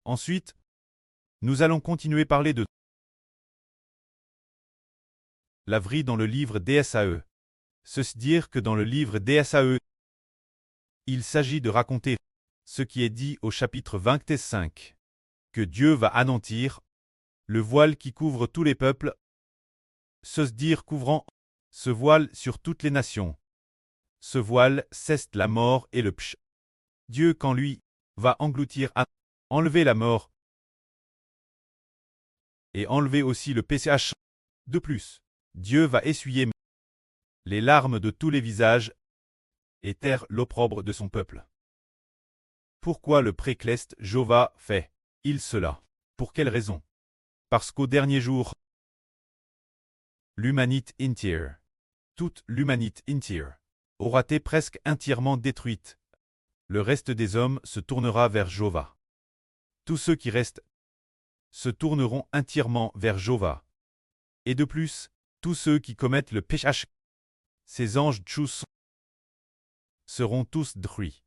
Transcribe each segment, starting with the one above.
Ensuite, nous allons continuer à parler de la vraie dans le livre d'Esaü. Ceci dire que dans le livre d'Esaü, il s'agit de raconter ce qui est dit au chapitre 25, que Dieu va anéantir le voile qui couvre tous les peuples, ceci dire couvrant ce voile sur toutes les nations. Ce voile, c'est la mort et le psh. Dieu, quand lui, va engloutir, enlever la mort et enlever aussi le péché. De plus, Dieu va essuyer les larmes de tous les visages et taire l'opprobre de son peuple. Pourquoi le précleste Jéhovah fait-il cela? Pour quelle raison? Parce qu'au dernier jour, l'humanité entière, toute l'humanité entière, aura été presque entièrement détruite. Le reste des hommes se tournera vers Jéhovah. Tous ceux qui restent se tourneront entièrement vers Jéhovah. Et de plus, tous ceux qui commettent le péché, ces anges tchous seront tous détruits.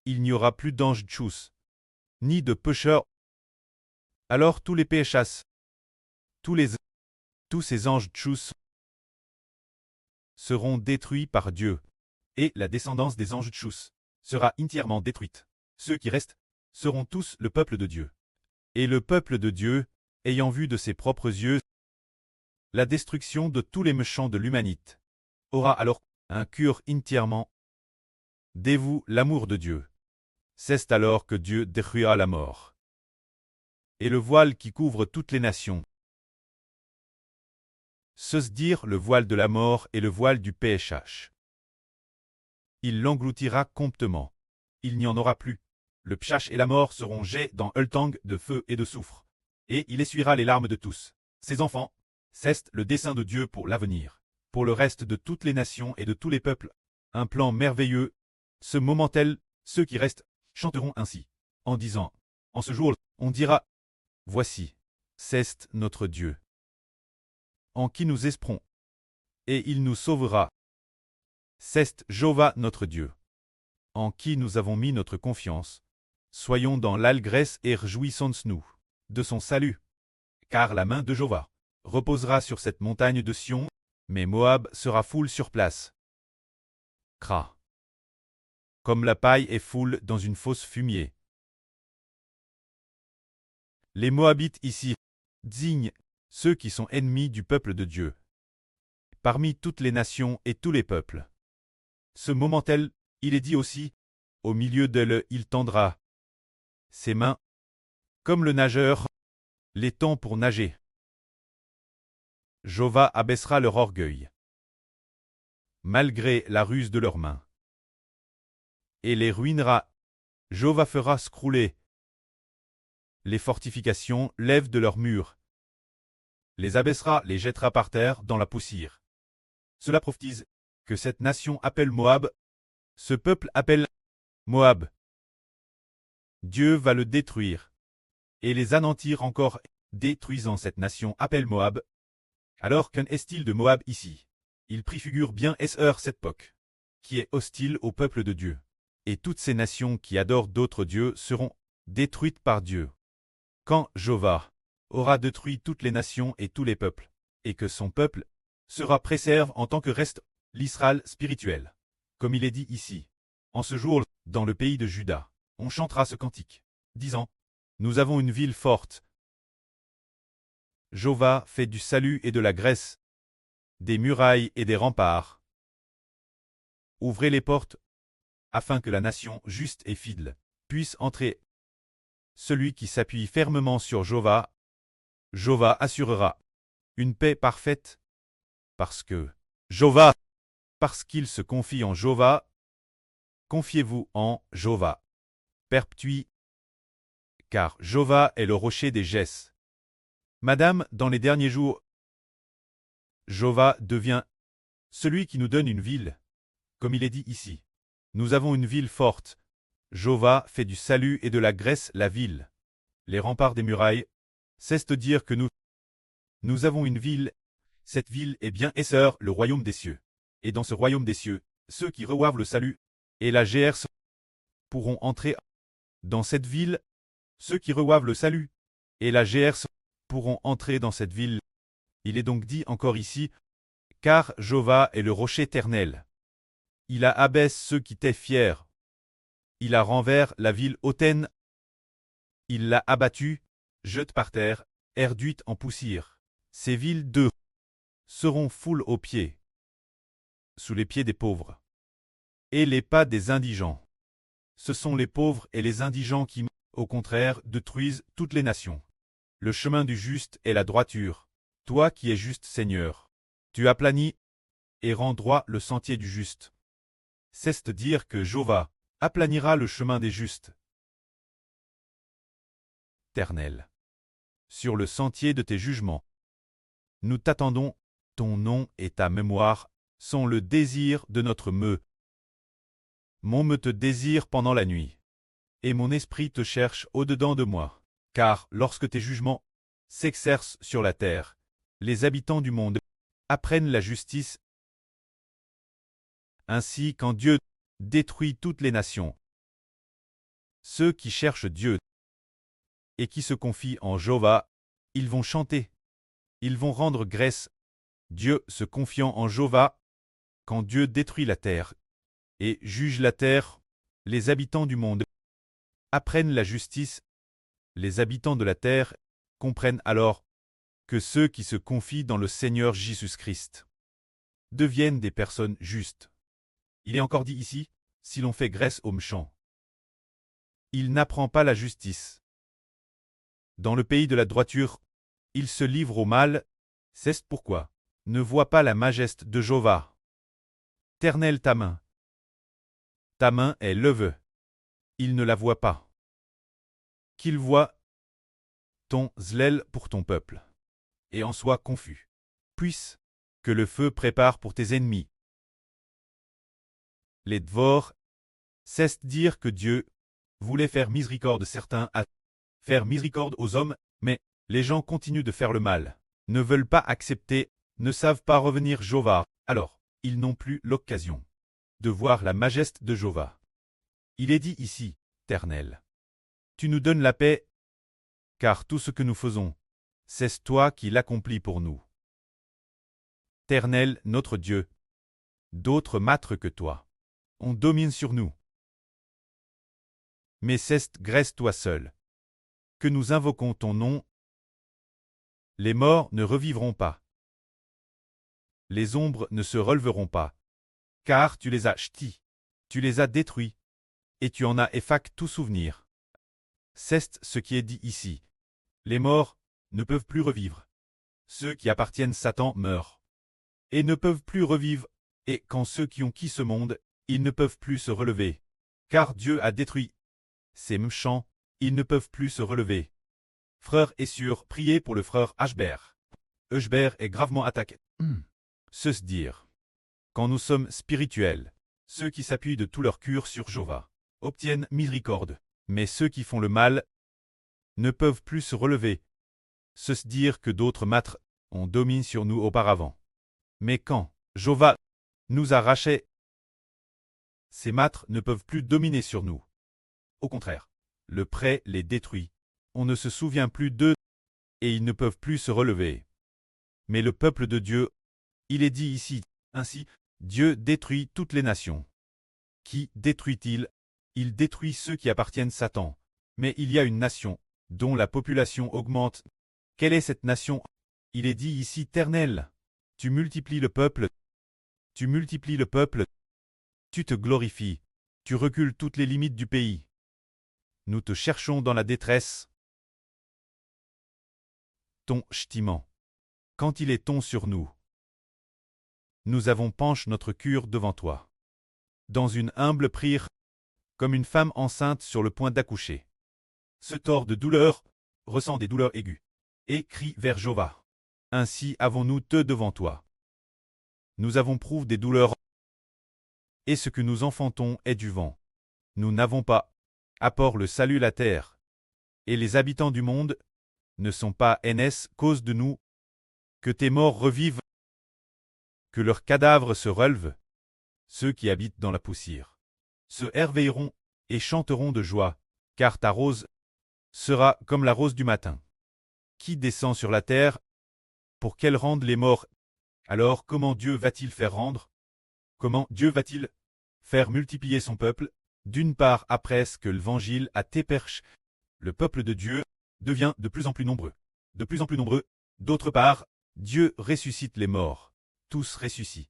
Il n'y aura plus d'anges tchous, ni de pécheurs. Alors tous les péchas, tous ces anges tchous seront détruits par Dieu, et la descendance des anges tchous sera entièrement détruite. Ceux qui restent seront tous le peuple de Dieu. Et le peuple de Dieu, ayant vu de ses propres yeux la destruction de tous les méchants de l'humanité, aura alors un cœur entièrement dévoué l'amour de Dieu. C'est alors que Dieu détruira la mort et le voile qui couvre toutes les nations. Ceci dire le voile de la mort et le voile du péché. Il l'engloutira complètement. Il n'y en aura plus. Le pshach et la mort seront jetés dans un tang de feu et de soufre. Et il essuiera les larmes de tous ses enfants. C'est le dessein de Dieu pour l'avenir, pour le reste de toutes les nations et de tous les peuples. Un plan merveilleux. Ce moment tel, ceux qui restent chanteront ainsi, en disant, en ce jour, on dira, voici, c'est notre Dieu, en qui nous espérons, et il nous sauvera. C'est Jéhovah notre Dieu, en qui nous avons mis notre confiance. Soyons dans l'allégresse et réjouissons-nous de son salut. Car la main de Jéhovah reposera sur cette montagne de Sion, mais Moab sera foule sur place. Kra. Comme la paille est foule dans une fosse fumier. Les Moabites ici désignent ceux qui sont ennemis du peuple de Dieu, parmi toutes les nations et tous les peuples. Ce moment tel, il est dit aussi, au milieu d'elle il tendra ses mains, comme le nageur les tend pour nager. Jéhovah abaissera leur orgueil, malgré la ruse de leurs mains, et les ruinera. Jéhovah fera scrouler les fortifications, lèvent de leurs murs, les abaissera, les jettera par terre dans la poussière. Cela prophétise que cette nation appelle Moab, ce peuple appelle Moab. Dieu va le détruire et les anéantir encore, détruisant cette nation appelle Moab. Alors qu'un est-il de Moab ici? Il préfigure bien cette époque, qui est hostile au peuple de Dieu. Et toutes ces nations qui adorent d'autres dieux seront détruites par Dieu. Quand Jéhovah aura détruit toutes les nations et tous les peuples, et que son peuple sera préservé en tant que reste l'Israël spirituel. Comme il est dit ici, en ce jour, dans le pays de Juda, on chantera ce cantique, disant, nous avons une ville forte. Jéhovah fait du salut et de la grâce, des murailles et des remparts. Ouvrez les portes, afin que la nation juste et fidèle puisse entrer. Celui qui s'appuie fermement sur Jéhovah, Jéhovah assurera une paix parfaite, parce qu'il se confie en Jéhovah, confiez-vous en Jéhovah. Perpétue, car Jéhovah est le rocher des gestes. Madame, dans les derniers jours, Jéhovah devient celui qui nous donne une ville, comme il est dit ici. Nous avons une ville forte. Jéhovah fait du salut et de la grâce la ville. Les remparts des murailles, c'est de dire que nous avons une ville. Cette ville est bien le royaume des cieux. Et dans ce royaume des cieux, ceux qui reçoivent le salut et la GRS pourront entrer dans cette ville Ceux qui reçoivent le salut et la GRS pourront entrer dans cette ville. Il est donc dit encore ici, car Jéhovah est le rocher éternel. Il a abaisse ceux qui étaient fiers. Il a renversé la ville hautaine. Il l'a abattue, jette par terre, réduite en poussière. Ces villes d'eux seront foules aux pieds, sous les pieds des pauvres, et les pas des indigents. Ce sont les pauvres et les indigents qui, au contraire, détruisent toutes les nations. Le chemin du juste est la droiture. Toi qui es juste, Seigneur, tu aplanis et rends droit le sentier du juste. Cesse de dire que Jéhovah aplanira le chemin des justes. Éternel, sur le sentier de tes jugements, nous t'attendons, ton nom et ta mémoire sont le désir de notre meu. Mon me te désire pendant la nuit, et mon esprit te cherche au-dedans de moi. Car lorsque tes jugements s'exercent sur la terre, les habitants du monde apprennent la justice. Ainsi, quand Dieu détruit toutes les nations, ceux qui cherchent Dieu et qui se confient en Jéhovah, ils vont chanter, ils vont rendre grâce. Dieu se confiant en Jéhovah, quand Dieu détruit la terre et juge la terre, les habitants du monde apprennent la justice. Les habitants de la terre comprennent alors que ceux qui se confient dans le Seigneur Jésus-Christ deviennent des personnes justes. Il est encore dit ici, si l'on fait grâce aux méchants, il n'apprend pas la justice. Dans le pays de la droiture, il se livre au mal. C'est pourquoi ne vois pas la majesté de Jéhovah. Éternel, ta main est levée. Il ne la voit pas. Qu'il voit ton zèle pour ton peuple, et en soit confus. Puisse que le feu prépare pour tes ennemis. Les Dvor cessent dire que Dieu voulait faire miséricorde certains à faire miséricorde aux hommes, mais les gens continuent de faire le mal, ne veulent pas accepter, ne savent pas revenir Jéhovah, alors ils n'ont plus l'occasion de voir la majesté de Jéhovah. Il est dit ici, Éternel, tu nous donnes la paix, car tout ce que nous faisons, c'est toi qui l'accomplis pour nous. Éternel, notre Dieu, d'autres maîtres que toi, on domine sur nous. Mais c'est grâce toi seul que nous invoquons ton nom. Les morts ne revivront pas. Les ombres ne se releveront pas, car tu les as ch'tis, tu les as détruits, et tu en as effacé tout souvenir. C'est ce qui est dit ici. Les morts ne peuvent plus revivre. Ceux qui appartiennent Satan meurent, et ne peuvent plus revivre, et quand ceux qui ont quitté ce monde, ils ne peuvent plus se relever. Car Dieu a détruit ces méchants, ils ne peuvent plus se relever. Frère et sœurs, priez pour le frère Ashbert. Ashbert est gravement attaqué. Se dire. Quand nous sommes spirituels, ceux qui s'appuient de tout leur cœur sur Jéhovah obtiennent miséricorde, mais ceux qui font le mal ne peuvent plus se relever. Se dire que d'autres maîtres ont dominé sur nous auparavant. Mais quand Jéhovah nous a rachetés, ces maîtres ne peuvent plus dominer sur nous. Au contraire, le prêt les détruit. On ne se souvient plus d'eux, et ils ne peuvent plus se relever. Mais le peuple de Dieu, il est dit ici, ainsi, Dieu détruit toutes les nations. Qui détruit-il? Il détruit ceux qui appartiennent Satan. Mais il y a une nation, dont la population augmente. Quelle est cette nation? Il est dit ici, Éternel, tu multiplies le peuple, tu multiplies le peuple, tu te glorifies, tu recules toutes les limites du pays. Nous te cherchons dans la détresse. Ton châtiment, quand il est ton sur nous, nous avons penché notre cœur devant toi, dans une humble prière, comme une femme enceinte sur le point d'accoucher. Se tord de douleur, ressent des douleurs aiguës, et crie vers Jéhovah. Ainsi avons-nous te devant toi. Nous avons prouvé des douleurs, et ce que nous enfantons est du vent. Nous n'avons pas apport le salut la terre, et les habitants du monde ne sont pas NS cause de nous, que tes morts revivent, que leurs cadavres se relèvent, ceux qui habitent dans la poussière se réveilleront et chanteront de joie, car ta rose sera comme la rose du matin, qui descend sur la terre pour qu'elle rende les morts. Alors comment Dieu va-t-il faire rendre? Comment Dieu va-t-il faire multiplier son peuple? D'une part, après ce que l'Évangile a été prêché, le peuple de Dieu devient de plus en plus nombreux. De plus en plus nombreux. D'autre part, Dieu ressuscite les morts. Tous ressuscitent.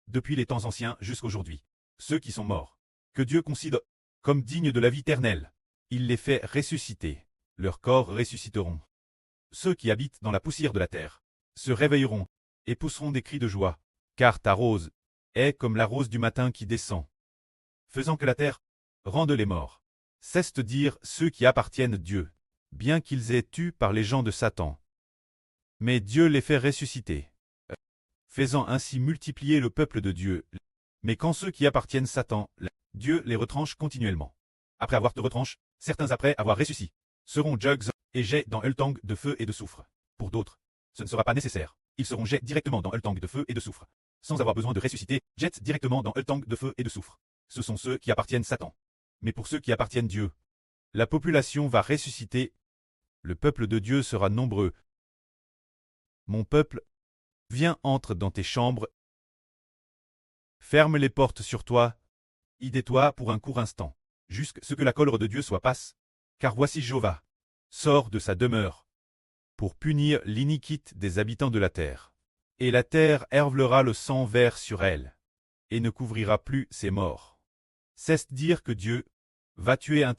Depuis les temps anciens jusqu'aujourd'hui. Ceux qui sont morts, que Dieu considère comme dignes de la vie éternelle, il les fait ressusciter. Leurs corps ressusciteront. Ceux qui habitent dans la poussière de la terre se réveilleront et pousseront des cris de joie, car ta rose est comme la rose du matin qui descend, faisant que la terre rende les morts. Cesse de dire ceux qui appartiennent à Dieu, bien qu'ils aient tués par les gens de Satan. Mais Dieu les fait ressusciter, faisant ainsi multiplier le peuple de Dieu. Mais quand ceux qui appartiennent à Satan, Dieu les retranche continuellement. Après avoir te retranché, certains après avoir ressuscité, seront jugs et jets dans un tank de feu et de soufre. Pour d'autres, ce ne sera pas nécessaire. Ils seront jets directement dans un tank de feu et de soufre. Sans avoir besoin de ressusciter, jets directement dans un tank de feu et de soufre. Ce sont ceux qui appartiennent à Satan. Mais pour ceux qui appartiennent à Dieu, la population va ressusciter. Le peuple de Dieu sera nombreux. Mon peuple, viens, entre dans tes chambres. Ferme les portes sur toi. Idée-toi pour un court instant, jusqu'à ce que la colère de Dieu soit passe. Car voici Jéhovah sort de sa demeure pour punir l'iniquité des habitants de la terre. Et la terre hervelera le sang vert sur elle, et ne couvrira plus ses morts. C'est dire que Dieu va tuer un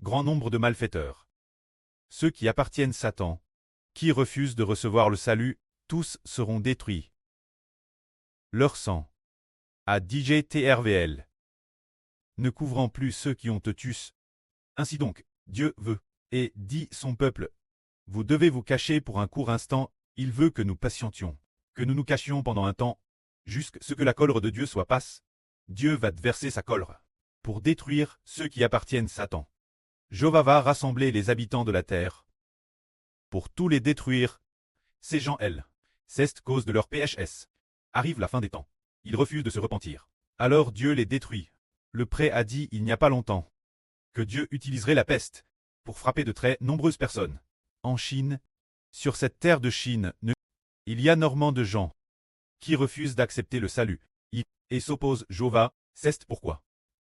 grand nombre de malfaiteurs. Ceux qui appartiennent à Satan, qui refusent de recevoir le salut, tous seront détruits. Leur sang, à DJTRVL, ne couvrant plus ceux qui ont te tué. Ainsi donc, Dieu veut, et dit son peuple, vous devez vous cacher pour un court instant, il veut que nous patientions, que nous nous cachions pendant un temps, jusqu'à ce que la colère de Dieu soit passe. Dieu va verser sa colère pour détruire ceux qui appartiennent à Satan. Jéhovah va rassembler les habitants de la terre pour tous les détruire. Ces gens, c'est cause de leur PHS. Arrive la fin des temps. Ils refusent de se repentir. Alors Dieu les détruit. Le prêt a dit il n'y a pas longtemps que Dieu utiliserait la peste pour frapper de très nombreuses personnes. En Chine, sur cette terre de Chine, il y a énormément de gens qui refusent d'accepter le salut et s'opposent Jéhovah. C'est pourquoi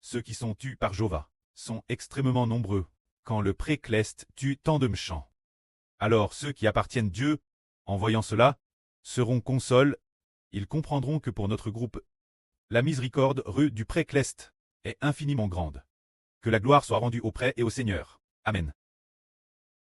ceux qui sont tués par Jéhovah sont extrêmement nombreux, quand le précleste tue tant de méchants. Alors ceux qui appartiennent à Dieu, en voyant cela, seront consolés. Ils comprendront que pour notre groupe, la miséricorde du précleste est infiniment grande. Que la gloire soit rendue au prêtre et au Seigneur. Amen.